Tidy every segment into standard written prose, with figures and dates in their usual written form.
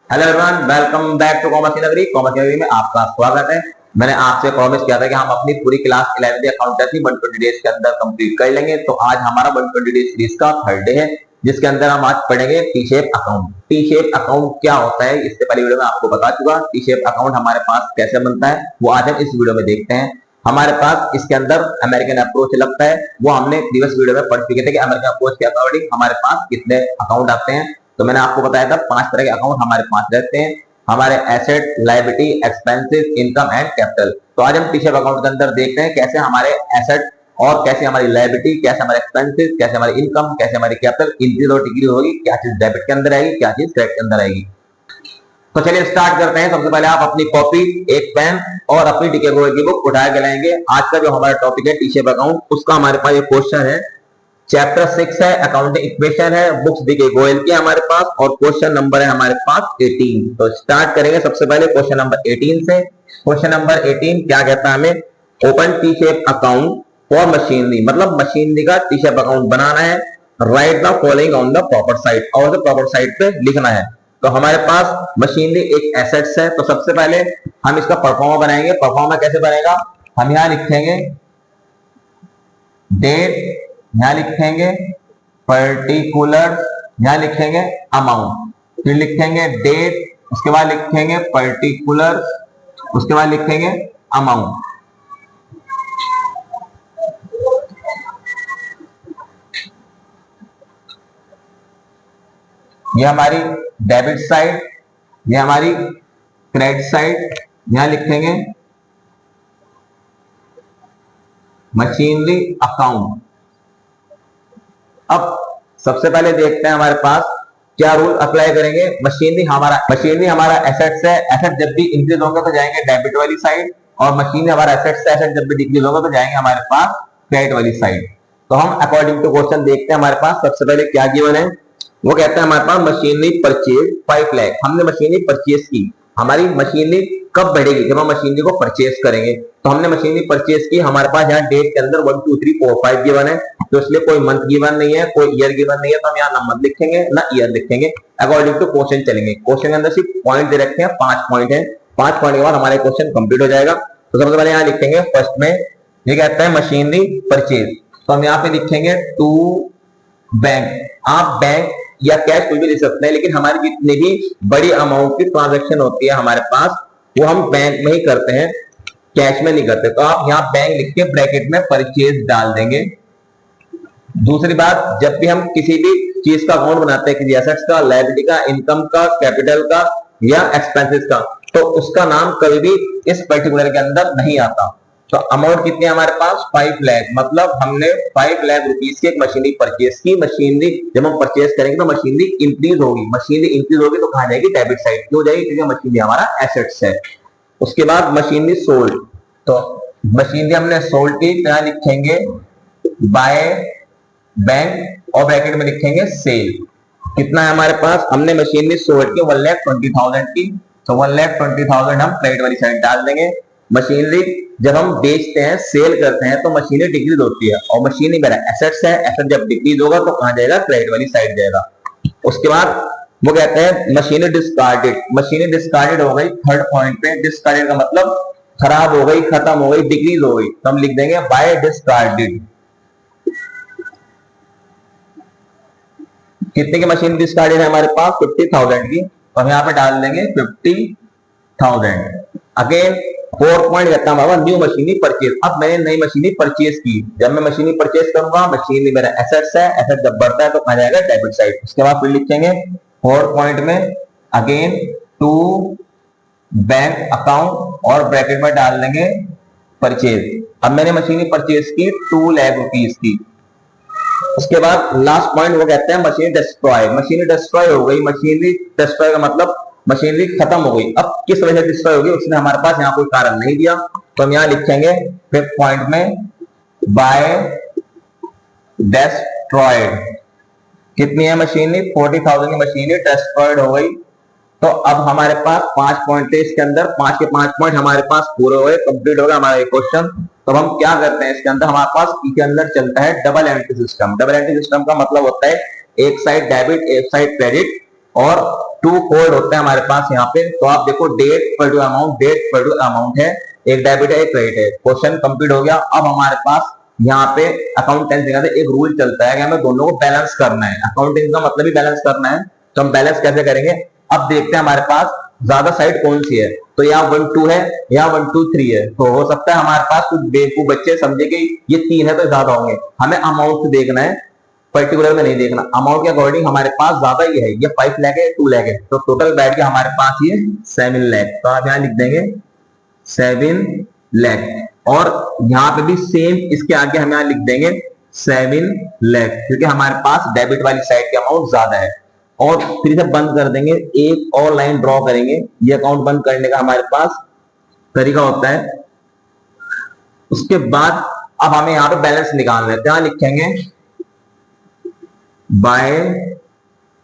Hello everyone, welcome back to commerce Nagari. Commerce Nagari में आपका स्वागत है। मैंने आपसे प्रॉमिस किया था कि हम अपनी पूरी क्लास 11वीं अकाउंटेंसी 120 डेज के अंदर कंप्लीट कर लेंगे। तो आज हमारा 120 डेज सीरीज का थर्ड डे है, जिसके अंदर हम आज पढ़ेंगे T shape account. T shape account क्या होता है, इससे पहले वीडियो में आपको बता चुका। टी शेप अकाउंट हमारे पास कैसे बनता है वो आज हम इस वीडियो में देखते हैं। हमारे पास इसके अंदर अमेरिकन अप्रोच लगता है, वो हमने प्रीवियस वीडियो में पढ़ चुके थे कि अमेरिकन अप्रोच के अकॉर्डिंग हमारे पास कितने अकाउंट आते हैं। तो मैंने आपको बताया था 5 तरह के अकाउंट हमारे पास रहते हैं, हमारे asset, liability, expenses, income and capital. तो आज हम टी शेप अकाउंट के अंदर देखते हैं कैसे हमारे एसेट और कैसे हमारी लायबिलिटी, कैसे हमारे एक्सपेंसेस, कैसे हमारी इनकम, कैसे हमारी कैपिटल इंक्रीज और डिक्रीज होगी, क्या चीज डेबिट के अंदर आएगी, क्या चीज क्रेडिट के अंदर आएगी। तो चलिए स्टार्ट करते हैं। सबसे पहले आप अपनी कॉपी, एक पेन और अपनी डीके गोयल की बुक उठा के लाएंगे। आज का जो हमारा टॉपिक है टी शेप अकाउंट, उसका हमारे पास एक क्वेश्चन है। चैप्टर 6 है, अकाउंटिंग इक्वेशन है, बुक्स डीके गोयल की हमारे पास, और क्वेश्चन नंबर है हमारे पास 18। तो स्टार्ट करेंगे सबसे पहले क्वेश्चन नंबर 18 से। क्वेश्चन नंबर 18 क्या कहता है हमें, open T shape account for machinery, मतलब मशीनरी का टी शेप अकाउंट बनाना है। Right the following on the proper side, और जो प्रॉपर साइड पे लिखना है। तो हमारे पास मशीनरी एक एसेट्स है, तो सबसे पहले हम इसका परफॉर्मा बनाएंगे। परफॉर्मा कैसे बनेगा, हम यहां लिखेंगे डेट, यहां लिखेंगे पर्टिकुलर, यहां लिखेंगे अमाउंट, फिर लिखेंगे डेट, उसके बाद लिखेंगे पर्टिकुलर, उसके बाद लिखेंगे अमाउंट। ये हमारी डेबिट साइड, ये हमारी क्रेडिट साइड। यहां लिखेंगे मशीनरी अकाउंट। अब सबसे पहले देखते हैं हमारे पास क्या रूल अप्लाई करेंगे। मशीनरी हमारा एसेट्स है, एसेट जब भी इंक्रीज होगा तो जाएंगे डेबिट वाली साइड, और मशीनरी हमारा एसेट्स है, एसेट जब भी डिक्रीज होगा तो जाएंगे हमारे पास क्रेडिट वाली साइड। तो हम अकॉर्डिंग टू क्वेश्चन देखते हैं हमारे पास सबसे पहले क्या गिवन है। वो कहता है हमारे पास मशीनरी परचेज 5 लाख, हमने मशीनरी परचेज की। हमारी मशीनरी कब बढ़ेगी, जब हम मशीनरी को परचेज करेंगे। तो हमने मशीनरी परचेज की, हमारे पास यहाँ डेट के अंदर 1 2 3 4 5 गिवन है, तो इसलिए कोई मंथ गिवन नहीं है, कोई ईयर गिवन नहीं है, तो हम यहाँ ना मंथ लिखेंगे ना ईयर लिखेंगे, अकॉर्डिंग टू क्वेश्चन चलेंगे। क्वेश्चन के अंदर सिर्फ पॉइंट दे रखे हैं, 5 पॉइंट है। 5 पॉइंट के बाद हमारे क्वेश्चन कंप्लीट हो जाएगा। तो सबसे पहले यहाँ लिखेंगे फर्स्ट में, ये कहता है मशीनरी परचेज, तो हम यहाँ पे लिखेंगे टू बैंक। आप बैंक या कैश कोई भी ले सकते हैं, लेकिन हमारी जितनी भी बड़ी अमाउंट की ट्रांजैक्शन होती है हमारे पास, वो हम बैंक में ही करते हैं, कैश में नहीं करते। तो आप यहाँ बैंक लिख के ब्रैकेट में परचेज डाल देंगे। दूसरी बात, जब भी हम किसी भी चीज का अकाउंट बनाते हैं, किसी एसेट्स का, लायबिलिटी का, इनकम का, कैपिटल का या एक्सपेंसेस का, तो उसका नाम कभी भी इस पर्टिकुलर के अंदर नहीं आता। तो अमाउंट कितनी है हमारे पास 5 लाख, मतलब हमने 5 लाख रुपीस की एक मशीनरी परचेज की। मशीनरी जब हम परचेज करेंगे तो मशीनरी इंक्रीज होगी, मशीनरी इंक्रीज होगी तो कहां जाएगी, डेबिट साइड क्यों जाएगी, क्योंकि मशीनरी हमारा एसेट्स है। उसके बाद मशीनरी सोल्ड, तो मशीनरी हमने सोल्ड की, तो यहां लिखेंगे बाय बैंक और ब्रैकेट में लिखेंगे सेल। कितना है हमारे पास, हमने मशीनरी सोल्ड की 1,20,000 की, तो 1,20,000 हम क्रेडिट वाली साइड डाल देंगे। मशीनरी जब हम बेचते हैं, सेल करते हैं, तो मशीनरी डिक्रीज होती है, और मशीनरी मेरा एसेट्स है, एसेट जब डिक्रीज होगा तो कहां जाएगा, क्रेडिट वाली साइड जाएगा। उसके बाद वो कहते हैं मशीनरी डिस्कार्डेड, मशीनरी डिस्कार्डेड हो गई थर्ड पॉइंट पे। डिस्कार्डेड का मतलब खराब हो गई, खत्म हो गई, डिक्रीज हो गई, तो हम लिख देंगे बाय डिस्कार्डेड। कितने की मशीनरी डिस्कार्डेड है हमारे पास, 50,000 की, तो हम यहाँ पे डाल देंगे 50,000। अगेन 4 पॉइंट कहता है हमारा न्यू मशीनरी परचेज। अब मैंने नई मशीनरी परचेज की, जब मैं मशीनरी परचेज करूंगा, मशीनरी मेरा एसेट्स है, एसेट जब बढ़ता है तो कहा जाएगा डेबिट साइड। उसके बाद फिर लिखेंगे 4 पॉइंट में अगेन टू बैंक अकाउंट और ब्रैकेट में डाल देंगे परचेज। अब मैंने मशीनरी परचेज की 2 लाख रुपीस की। उसके बाद लास्ट पॉइंट वो कहते हैं मशीनरी डिस्ट्रॉय, मशीनरी डिस्ट्रॉय हो गई। मशीनरी डिस्ट्रॉय का मतलब मशीनरी खत्म हो गई। अब किस वजह से डिस्ट्रॉय होगी, उसने हमारे पास यहाँ कोई कारण नहीं दिया, तो हम यहाँ लिखेंगे 5th पॉइंट में बाय डिस्ट्रॉयड। कितनी है मशीनरी, 40,000 की मशीनरी डिस्ट्रॉयड हो गई। तो अब हमारे पास 5 पॉइंट थे इसके अंदर, 5 के 5 पॉइंट हमारे पास पूरे हुए, कंप्लीट हो गया हमारा क्वेश्चन। तो हम क्या करते हैं, इसके अंदर हमारे पास के अंदर चलता है double entry system. Double entry system का मतलब होता है एक साइड डेबिट, एक साइड क्रेडिट, और टू कोड होते हैं हमारे पास यहाँ पे। तो आप देखो date particular amount, date particular amount है, एक डेबिट है एक क्रेडिट है। क्वेश्चन कंप्लीट हो गया। अब हमारे पास यहाँ पे अकाउंटेंसी का एक रूल चलता है कि हमें दोनों को बैलेंस करना है। अकाउंटिंग का मतलब ही बैलेंस करना है, तो हम बैलेंस कैसे करेंगे। अब देखते हैं हमारे पास ज्यादा साइड कौन सी है। तो यहाँ 1 2 है, यहाँ 1 2 3 है। तो हो सकता है हमारे पास कुछ बेवकूफ बच्चे समझे कि ये 3 है तो ज्यादा होंगे। हमें अमाउंट देखना है, पर्टिकुलर में नहीं देखना। अमाउंट के अकॉर्डिंग हमारे पास ज्यादा ही है, ये 5 लाख है 2 लाख है, तो टोटल बैठ के हमारे पास ये 7 लाख। तो आप यहाँ लिख देंगे 7 लाख। और यहाँ पे भी सेम इसके आगे हम यहाँ लिख देंगे 7 लाख, क्योंकि हमारे पास डेबिट वाली साइड की अमाउंट ज्यादा है। और फिर से बंद कर देंगे, एक और लाइन ड्रॉ करेंगे। ये अकाउंट बंद करने का हमारे पास तरीका होता है। उसके बाद अब हमें यहाँ पे बैलेंस निकालना है, तो यहाँ लिखेंगे बाय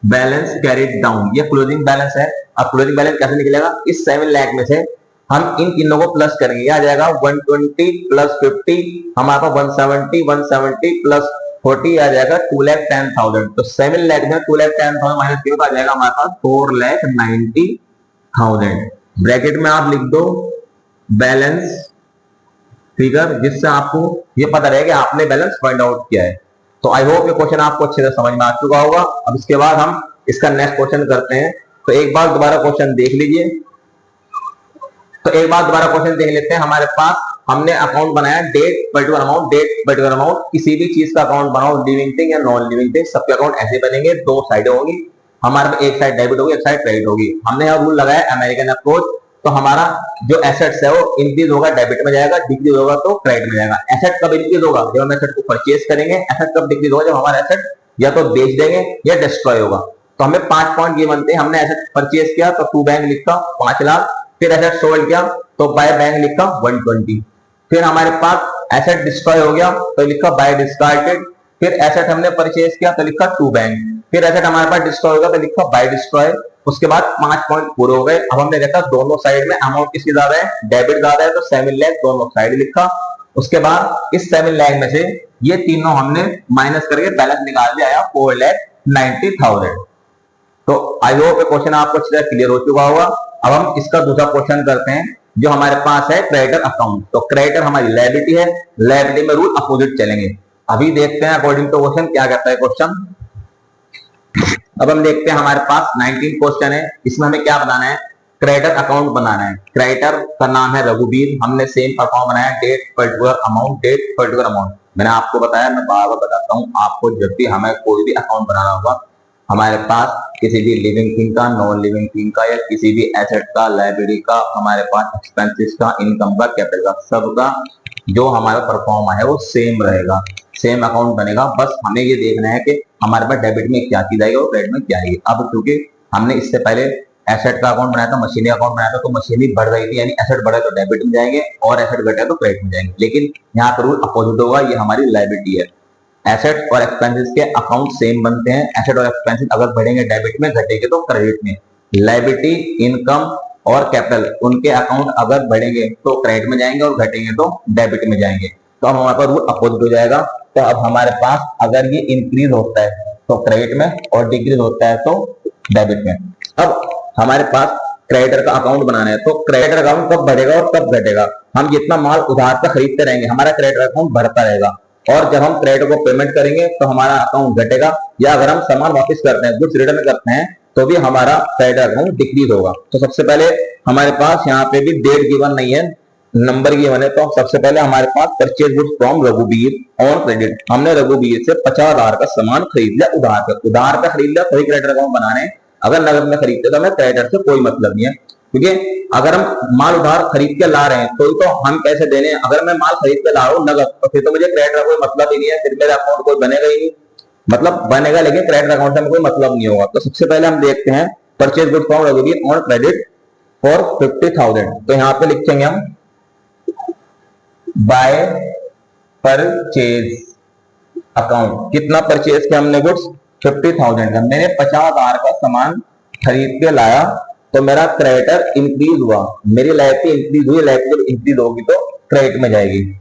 बैलेंस कैरिड डाउन, ये क्लोजिंग बैलेंस है। अब क्लोजिंग बैलेंस कैसे निकलेगा, इस 7 लाख में से हम इन तीनों को प्लस करेंगे। आ जाएगा 120 प्लस 50, हमारे पास 170 प्लस 40 आ जाएगा 2,10,000। तो 7 लाख में 2,10,000 माइनस किया तो आ जाएगा हमारे पास 4,90,000। ब्रैकेट में आप लिख दो बैलेंस फिगर, जिससे आपको ये पता रहे कि आपने बैलेंस फाइंड आउट किया है। तो आई होप ये क्वेश्चन आपको अच्छे से समझ में आ चुका होगा। अब इसके बाद हम इसका नेक्स्ट क्वेश्चन करते हैं। तो एक बार दोबारा क्वेश्चन देख लीजिए। तो एक बार दोबारा क्वेश्चन देख लेते हैं। हमारे पास हमने अकाउंट बनाया date particular amount, date particular amount. किसी भी चीज का अकाउंट बनाओ, लिविंग थिंग या नॉन लिविंग थिंग, सबके अकाउंट ऐसे बनेंगे, दो साइडें होंगी। हमारे पास एक साइड डेबिट होगी, एक साइड क्रेडिट होगी। हमने यहाँ रूल लगाया अमेरिकन अप्रोच। तो हमारा जो एसेट्स है वो इंक्रीज होगा डेबिट में जाएगा, डिक्रीज होगा तो क्रेडिट में जाएगा। एसेट कब इंक्रीज होगा, जब हम एसेट को परचेज करेंगे। एसेट कब डिक्रीज होगा, जब हमारा एसेट या तो बेच देंगे या डिस्ट्रॉय होगा। तो हमें 5 पॉइंट ये बनते हैं। हमने एसेट परचेज किया तो टू बैंक लिखा 5 लाख, फिर एसेट सोल्ड किया तो बाय बैंक लिखा 120, फिर हमारे पास एसेट डिस्ट्रॉय हो गया तो लिखा बाय डिस्कार्टेड, फिर एसेट हमने परचेज किया तो लिखा टू बैंक, फिर एसेट हमारे पास डिस्ट्रॉय हो गया तो लिखा बाय डिस्ट्रॉय। उसके बाद 5 पॉइंट पूरे हो गए। अब हमने देखा दोनों साइड में अमाउंट किसकी ज्यादा है, डेबिट ज्यादा है, तो 7 लाख दोनों साइड लिखा। उसके बाद इस 7 लाख में से ये तीनों हमने माइनस करके बैलेंस निकाल दिया, 4,90,000। तो आई होप ये क्वेश्चन आपको अच्छी तरह क्लियर हो चुका होगा। अब हम इसका दूसरा क्वेश्चन करते हैं जो हमारे पास है क्रेडिटर अकाउंट। तो क्रेडिटर हमारी लायबिलिटी है, लायबिलिटी में रूल अपोजिट चलेंगे। अभी देखते हैं अकॉर्डिंग टू क्वेश्चन क्या कहता है क्वेश्चन। अब हम देखते हैं हमारे पास 19 क्वेश्चन है। इसमें हमें क्या बनाना है, क्रेडिटर अकाउंट बनाना है। क्रेडिटर का नाम है रघुवीर। हमने सेम अकाउंट बनाया, date particular amount, date particular amount. मैंने आपको बताया, मैं बार बार बताता हूँ आपको, जब भी हमें कोई भी अकाउंट बनाना होगा, हमारे पास किसी भी लिविंग थिंग का, नॉन लिविंग थिंग का, या किसी भी एसेट का, लाइब्रेरी का, हमारे पास एक्सपेंसेस का, इनकम का, कैपिटल का, सबका जो हमारा परफॉर्मा है वो सेम रहेगा, सेम अकाउंट बनेगा। बस हमें ये देखना है कि हमारे पास डेबिट में क्या चीज आएगी और क्रेडिट में क्या आएगी। अब क्योंकि हमने इससे पहले एसेट का अकाउंट बनाया था, मशीनरी अकाउंट बनाया था, तो मशीनरी बढ़ रही थी, यानी एसेट बढ़े तो डेबिट में जाएंगे और एसेट घटे तो क्रेडिट में जाएंगे। लेकिन यहाँ पर रूल अपोजिट होगा, ये हमारी लाइबिलिटी है। एसेट और एक्सपेंसेस के अकाउंट सेम बनते हैं। एसेट और एक्सपेंसेस अगर बढ़ेंगे डेबिट में, घटेंगे तो क्रेडिट में। लायबिलिटी, इनकम और कैपिटल, उनके अकाउंट अगर बढ़ेंगे तो क्रेडिट में जाएंगे और घटेंगे तो डेबिट में जाएंगे। तो अब हमारे पास रूल अपोजिट हो जाएगा। तो अब हमारे पास अगर ये इंक्रीज होता है तो क्रेडिट में और डिक्रीज होता है तो डेबिट में। अब हमारे पास क्रेडिटर का अकाउंट बनाना है। तो क्रेडिटर अकाउंट कब बढ़ेगा और कब घटेगा, हम जितना माल उधार पर खरीदते रहेंगे हमारा क्रेडिटर अकाउंट बढ़ता रहेगा, और जब हम क्रेडिट को पेमेंट करेंगे तो हमारा अकाउंट घटेगा। या अगर हम सामान वापस करते हैं, गुड्स रिटर्न करते हैं, तो भी हमारा क्रेडिट अकाउंट डिक्रीज होगा। तो सबसे पहले हमारे पास यहाँ पे भी डेट गिवन नहीं है, नंबर गिवन है। तो सबसे पहले हमारे पास परचेज गुड्स फ्रॉम रघुवीर ऑन क्रेडिट। हमने रघुवीर से 50,000 का सामान खरीद लिया उधार पे खरीद लिया, तभी क्रेडिट अकाउंट बनाने। अगर नगद में खरीदते तो हमें क्रेडिटर से कोई मतलब नहीं है, क्योंकि अगर हम माल उधार खरीद के ला रहे हैं तो हम पैसे देने हैं। अगर मैं माल खरीद के ला रहा हूँ नगद, तो फिर तो मुझे क्रेडिट का कोई मतलब ही नहीं है, फिर मेरा अकाउंट कोई बनेगा ही नहीं। मतलब बनेगा लेकिन क्रेडिट अकाउंट से कोई मतलब नहीं होगा। तो सबसे पहले हम देखते हैं परचेज गुड्स फ्रॉम रघुवीर ऑन क्रेडिट फॉर 50,000। तो यहाँ पे लिखेंगे हम बाय परचेज अकाउंट। कितना परचेज किया हमने गुड्स, 50,000 का। मैंने 50,000 का सामान खरीद के लाया तो मेरा क्रेडिटर इंक्रीज हुआ, मेरी लायबिलिटी इंक्रीज हुई। लायबिलिटी जब इंक्रीज होगी तो क्रेडिट में जाएगी।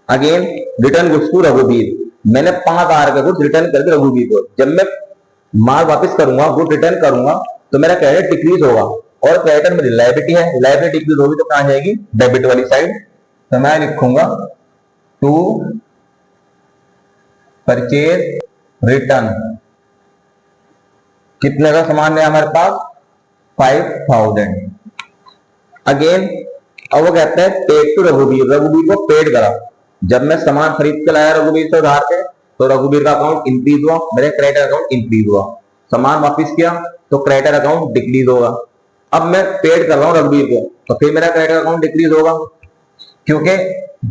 अगेन रिटर्न गुड्स टू रघुवीर, मैंने 5,000 का गुड्स रिटर्न करके रघुवीर को, जब मैं माल वापस करूंगा, गुड रिटर्न करूंगा, तो मेरा क्रेडिट डिक्रीज होगा, और क्रेडिटर मेरी लायबिलिटी है, लायबिलिटी डिक्रीज होगी तो कहां जाएगी, डेबिट वाली साइड। तो मैं लिखूंगा टू परचेज रिटर्न, कितने का सामान है हमारे पास, 5000। अगेन अब वो कहते हैं पेड टू रघुवीर, रघुवीर को पेड करा। जब मैं सामान खरीद के लाया रघुवीर से उधार पे, तो रघुवीर का अकाउंट इंक्रीज हुआ, मेरे क्रेडिटर अकाउंट इंक्रीज हुआ। सामान वापस किया तो क्रेडिटर अकाउंट डिक्रीज होगा। अब मैं पेड कर रहा हूँ रघुवीर को, तो फिर मेरा क्रेडिटर अकाउंट डिक्रीज होगा, क्योंकि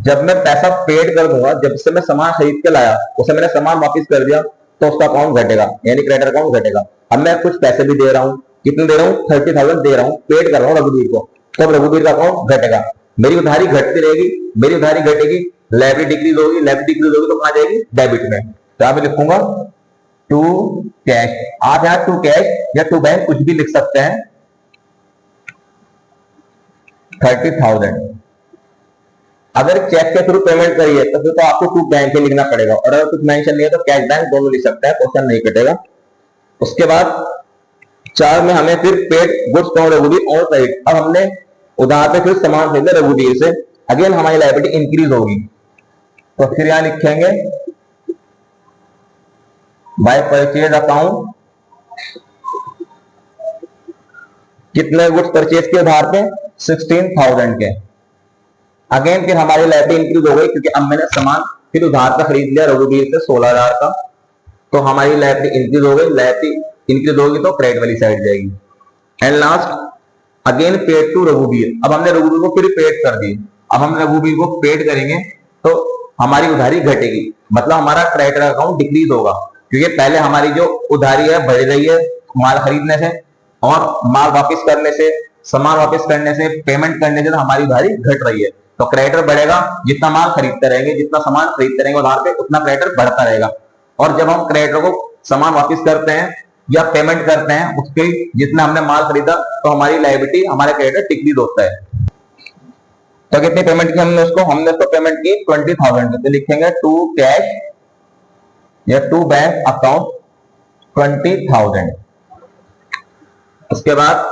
जब मैं पैसा पेड कर दूंगा, जब से मैं सामान खरीद के लाया उसे मैंने सामान वापस कर दिया, तो उसका अकाउंट घटेगा, यानी क्रेडिटर अकाउंट घटेगा। अब मैं कुछ पैसे भी दे रहा हूँ, कितने दे रहा हूँ, 30,000 दे रहा हूँ, पेड कर रहा हूँ रघुवीर को, तब रघुवीर का अकाउंट घटेगा, मेरी उधारी घटती रहेगी, मेरी उधारी घटेगी, लायबिलिटी डिक्रीज होगी, लायबिलिटी डिक्रीज होगी तो कहां जाएगी, डेबिट में। तो यहां पे लिखूंगा टू कैश। आप यहां टू कैश या टू बैंक कुछ भी लिख सकते हैं। 30,000 अगर चेक के थ्रू पेमेंट करिए तो फिर तो आपको टू बैंक ही लिखना पड़ेगा, और अगर कुछ मेंशन नहीं है तो कैश बैंक दोनों लिख सकते हैं, क्वेश्चन नहीं कटेगा। उसके बाद 4 में हमें फिर पेड गुड्स फ्रॉम रघुवीर और क्रेडिट। अब हमने उधार पे फिर सामान खरीदा रघुवीर से, अगेन हमारी लायबिलिटी इंक्रीज होगी, तो फिर यहां लिखेंगे बाय परचेज अकाउंट, कितने गुड्स परचेज के उधार पे, 16,000 के। अगेन फिर हमारी लायबिलिटी इंक्रीज हो गई, क्योंकि अब मैंने सामान फिर उधार पे खरीद लिया रघुवीर से 16,000 का, तो हमारी लायबिलिटी इंक्रीज हो गई, लायबिलिटी इंक्रीज होगी तो क्रेडिट वाली साइड जाएगी। And last again paid to रघुवीर, अब हमने रघुवीर को फिर पेड कर दी, अब हम रघुवीर को पेड करेंगे तो हमारी उधारी घटेगी, मतलब हमारा क्रेडिटर अकाउंट डिक्रीज होगा, क्योंकि पहले हमारी जो उधारी है बढ़ रही है माल खरीदने से और माल वापस करने से, सामान वापस करने से, पेमेंट करने से, तो हमारी उधारी घट रही है। तो क्रेडिटर बढ़ेगा, जितना माल खरीदते रहेंगे, जितना सामान खरीदते रहेंगे उधार पे, उतना क्रेडिटर बढ़ता रहेगा। और जब हम क्रेडिटर को सामान वापस करते हैं या पेमेंट करते हैं उसके जितना हमने माल खरीदा, तो हमारी लायबिलिटी, हमारे क्रेडिटर डिक्रीज होता है। तो कितनी पेमेंट की हमने उसको पेमेंट की 20,000, तो लिखेंगे टू कैश या टू बैंक अकाउंट 20,000। उसके बाद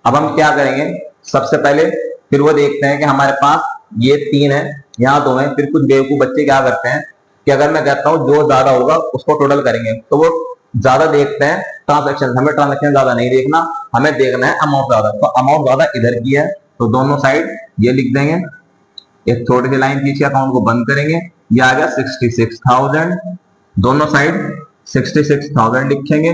अब हम क्या करेंगे, सबसे पहले फिर वो देखते हैं कि हमारे पास ये 3 है, यहाँ 2 है। फिर कुछ बेवकूफ बच्चे क्या करते हैं कि अगर मैं कहता हूँ जो ज्यादा होगा उसको टोटल करेंगे, तो वो ज्यादा देखते हैं ट्रांजैक्शन, हमें ट्रांजैक्शन ज्यादा नहीं देखना, हमें देखना है अमाउंट ज्यादा। तो अमाउंट ज्यादा इधर की है, तो दोनों साइड ये लिख देंगे, एक छोटी सी लाइन पीछे अकाउंट को बंद करेंगे, ये आ गया 66,000, दोनों साइड 66,000 लिखेंगे।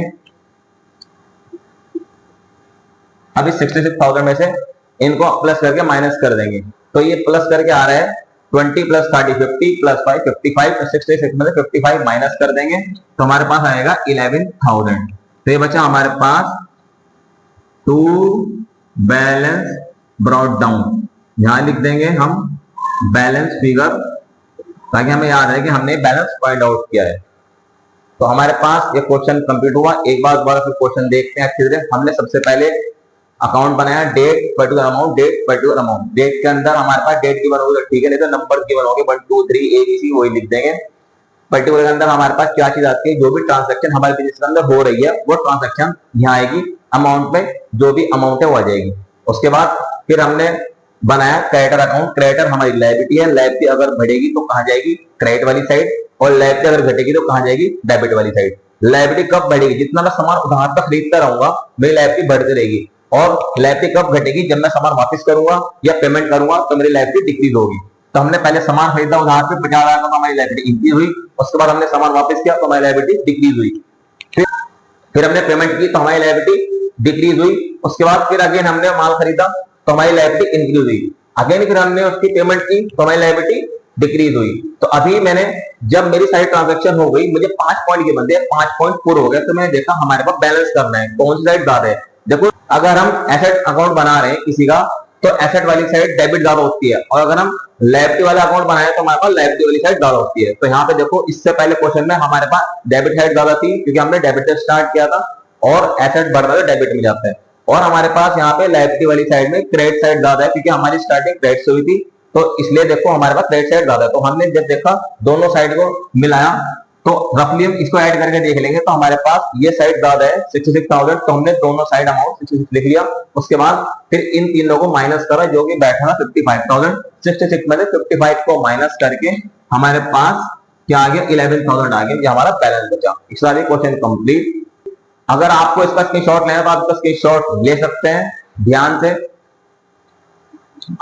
अभी 66,000 में से इनको प्लस करके माइनस कर देंगे, तो ये प्लस करके आ रहा है 20 + 30 50 + 5 55, तो 66 में से 55 माइनस कर देंगे तो हमारे पास आएगा 11,000। तो ये बचा हमारे पास टू बैलेंस ब्रॉट डाउन, यहां लिख देंगे हम बैलेंस फिगर, ताकि हमें याद है कि हमने बैलेंस फाइंड आउट किया है। तो हमारे पास ये क्वेश्चन कंप्लीट हुआ। एक बार दोबारा फिर क्वेश्चन देखते हैं अच्छे से। हमने सबसे पहले अकाउंट बनाया, date particular amount, date particular amount, date के अंदर हमारे पास डेट गिवन होगी ठीक है, नहीं तो नंबर गिवन होंगे 1 2 3 ABC वही लिख देंगे। पर्टिकुलर के अंदर हमारे पास क्या चीज आती है, जो भी ट्रांजैक्शन हमारे बिजनेस के अंदर हो रही है वो ट्रांजैक्शन यहाँ आएगी, अमाउंट में जो भी अमाउंट है वो आ जाएगी। उसके बाद फिर हमने बनाया क्रेडिटर अकाउंट, क्रेडिटर हमारी लायबिलिटी है, लायबिलिटी अगर बढ़ेगी तो कहां जाएगी, क्रेडिट वाली साइड, और लायबिलिटी अगर घटेगी तो कहां जाएगी, डेबिट वाली साइड। लायबिलिटी कब बढ़ेगी, जितना मैं सामान उधार पर खरीदता रहूंगा मेरी लायबिलिटी बढ़ती रहेगी, और लायबिलिटी कब घटेगी, जब मैं सामान वापस करूंगा या पेमेंट करूंगा तो मेरी लायबिलिटी डिक्रीज होगी। तो हमने पहले सामान खरीदा उधार पे 50,000 का, तो हमारी लायबिलिटी इंक्रीज हुई, उसके बाद हमने सामान वापस किया तो हमारी लायबिलिटी डिक्रीज हुई, फिर हमने पेमेंट की तो हमारी लायबिलिटी डिक्रीज हुई, उसके बाद फिर अगेन हमने माल खरीदा तो हमारी लायबिलिटी इंक्रीज हुई, अगेन फिर हमने उसकी पेमेंट की तो हमारी लायबिलिटी डिक्रीज हुई। तो अभी मैंने जब मेरी सारी ट्रांजैक्शन हो गई, मुझे 5 पॉइंट के बंदे 5 पॉइंट पूरे हो गए, तो मैंने देखा हमारे पास बैलेंस करना है, कौन सी साइड ज्यादा है। देखो अगर हम एसेट अकाउंट बना रहे हैं किसी का, तो एसेट वाली साइड डेबिट ज्यादा होती है, और अगर हम लायबिलिटी वाला अकाउंट बनाए तो हमारे पास लायबिलिटी वाली साइड ज्यादा होती है। तो यहाँ पे देखो इससे पहले क्वेश्चन में हमारे पास डेबिट साइड ज्यादा थी, क्योंकि हमने डेबिट से स्टार्ट किया था, और एसेट बढ़ रहा है डेबिट में जाता है, और हमारे पास यहाँ पे लायबिलिटी वाली साइड में क्रेडिट साइड ज्यादा है, क्योंकि हमारी स्टार्टिंग क्रेडिट से हुई थी, तो इसलिए देखो हमारे पास क्रेडिट साइड ज्यादा है। तो हमने जब देखा दोनों साइड को मिलाया तो रफली हम इसको ऐड करके देख लेंगे तो हमारे पास ये साइड ज्यादा है 66,000, तो हमने दोनों साइड अमाउंट 66 लिख लिया। उसके बाद फिर इन तीनों को माइनस करा जो कि बैठा था 55,000। 66 में से 55 को माइनस करके हमारे पास क्या आ गया, 11,000 आ गया, ये हमारा बैलेंस बचा। इसका भी क्वेश्चन कंप्लीट। अगर आपको इसका स्क्रीनशॉट लेना तो आप इसका स्क्रीनशॉट ले सकते हैं ध्यान से।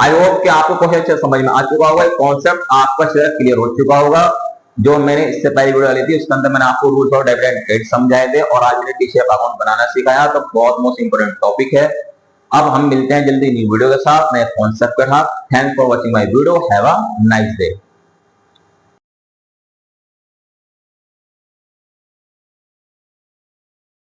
आई होप कि आपको क्वेश्चन अच्छे समझ में आ चुका होगा, कॉन्सेप्ट आपका शेयर क्लियर हो चुका होगा। जो मैंने इससे पहले वीडियो डाली थी उसके अंदर मैंने आपको रूल्स और डेबिट एंड क्रेडिट समझाए थे, और आज मैंने टी-शेप अकाउंट बनाना सिखाया, तो बहुत मोस्ट इंपोर्टेंट टॉपिक है। अब हम मिलते हैं जल्दी न्यू वीडियो के साथ, नए कॉन्सेप्ट के साथ। Thanks for watching my video, have a nice day.